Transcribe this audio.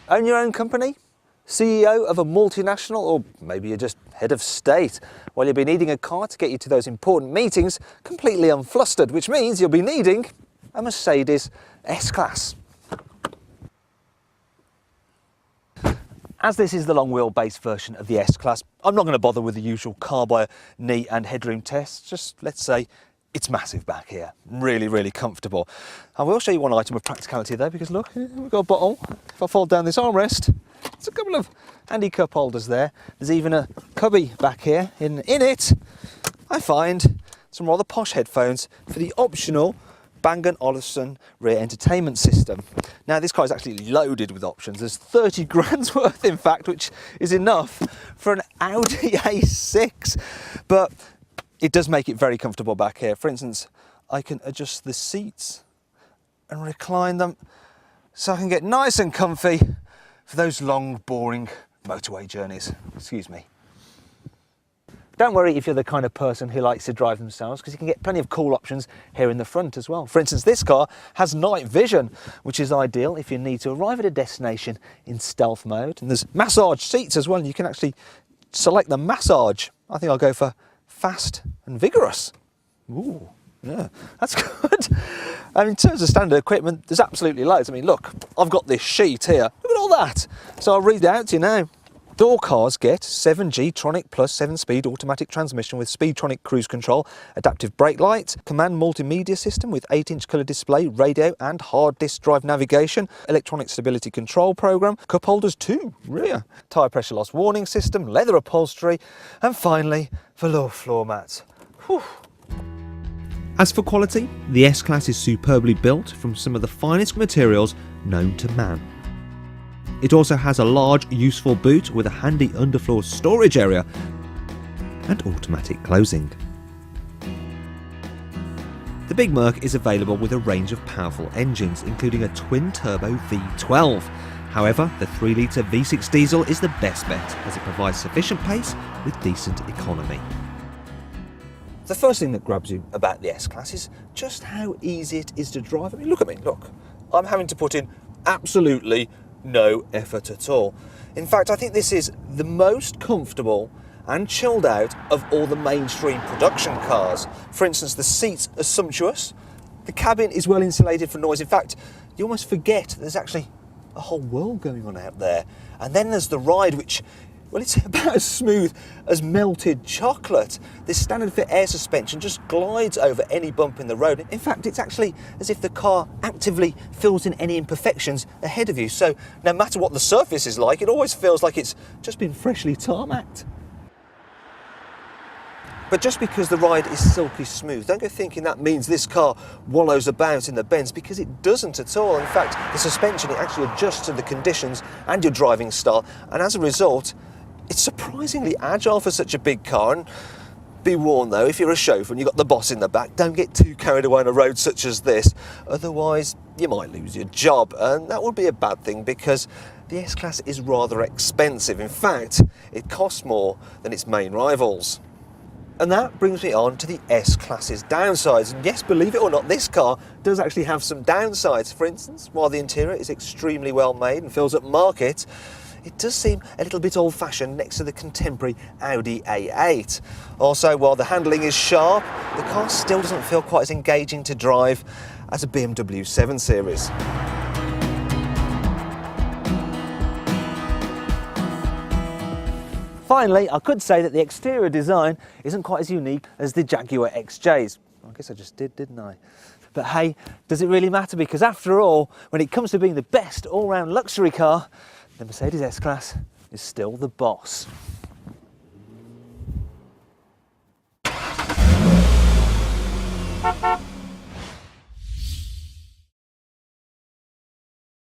Own your own company? CEO of a multinational, or maybe you're just head of state? Well, you'll be needing a car to get you to those important meetings completely unflustered, which means you'll be needing a Mercedes S-Class. As this is the long wheelbase version of the S-Class, I'm not going to bother with the usual car by knee and headroom tests. Just let's say it's massive back here, really, really comfortable. I will show you one item of practicality though, because look, we've got a bottle. If I fold down this armrest, there's a couple of handy cup holders there. There's even a cubby back here. In it, I find some rather posh headphones for the optional Bang & Olufsen rear entertainment system. Now this car is actually loaded with options. There's 30 grand's worth in fact, which is enough for an Audi A6. But it does make it very comfortable back here. For instance, I can adjust the seats and recline them so I can get nice and comfy for those long, boring motorway journeys. Excuse me. Don't worry if you're the kind of person who likes to drive themselves, because you can get plenty of cool options here in the front as well. For instance, this car has night vision, which is ideal if you need to arrive at a destination in stealth mode. And there's massage seats as well. You can actually select the massage. I think I'll go for fast and vigorous. Ooh, yeah, that's good. And in terms of standard equipment, there's absolutely loads. I mean, look, I've got this sheet here. Look at all that. So I'll read it out to you now. All cars get 7G Tronic Plus 7-speed automatic transmission with Speedtronic cruise control, adaptive brake lights, command multimedia system with 8-inch colour display, radio and hard disk drive navigation, electronic stability control program, cup holders too, rear, tyre pressure loss warning system, leather upholstery, and finally, velour floor mats. Whew. As for quality, the S-Class is superbly built from some of the finest materials known to man. It also has a large, useful boot with a handy underfloor storage area and automatic closing. The Big Merc is available with a range of powerful engines, including a twin-turbo V12. However, the 3-litre V6 diesel is the best bet, as it provides sufficient pace with decent economy. The first thing that grabs you about the S-Class is just how easy it is to drive. I mean, look at me, look. I'm having to put in absolutely no effort at all. In fact, I think this is the most comfortable and chilled out of all the mainstream production cars. For instance, the seats are sumptuous, the cabin is well insulated from noise. In fact, you almost forget there's actually a whole world going on out there. And then there's the ride, which, well, it's about as smooth as melted chocolate. This standard fit air suspension just glides over any bump in the road. In fact, it's actually as if the car actively fills in any imperfections ahead of you. So no matter what the surface is like, it always feels like it's just been freshly tarmacked. But just because the ride is silky smooth, don't go thinking that means this car wallows about in the bends, because it doesn't at all. In fact, the suspension, it actually adjusts to the conditions and your driving style, and as a result, it's surprisingly agile for such a big car. And be warned though, if you're a chauffeur and you've got the boss in the back, don't get too carried away on a road such as this, otherwise you might lose your job, and that would be a bad thing because the S-Class is rather expensive. In fact, it costs more than its main rivals. And that brings me on to the S-Class's downsides. And yes, believe it or not, this car does actually have some downsides. For instance, while the interior is extremely well made and feels upmarket, it does seem a little bit old-fashioned next to the contemporary Audi A8. Also, while the handling is sharp, the car still doesn't feel quite as engaging to drive as a BMW 7 Series. Finally, I could say that the exterior design isn't quite as unique as the Jaguar XJs. I guess I just did, didn't I? But hey, does it really matter? Because after all, when it comes to being the best all-round luxury car, the Mercedes S-Class is still the boss.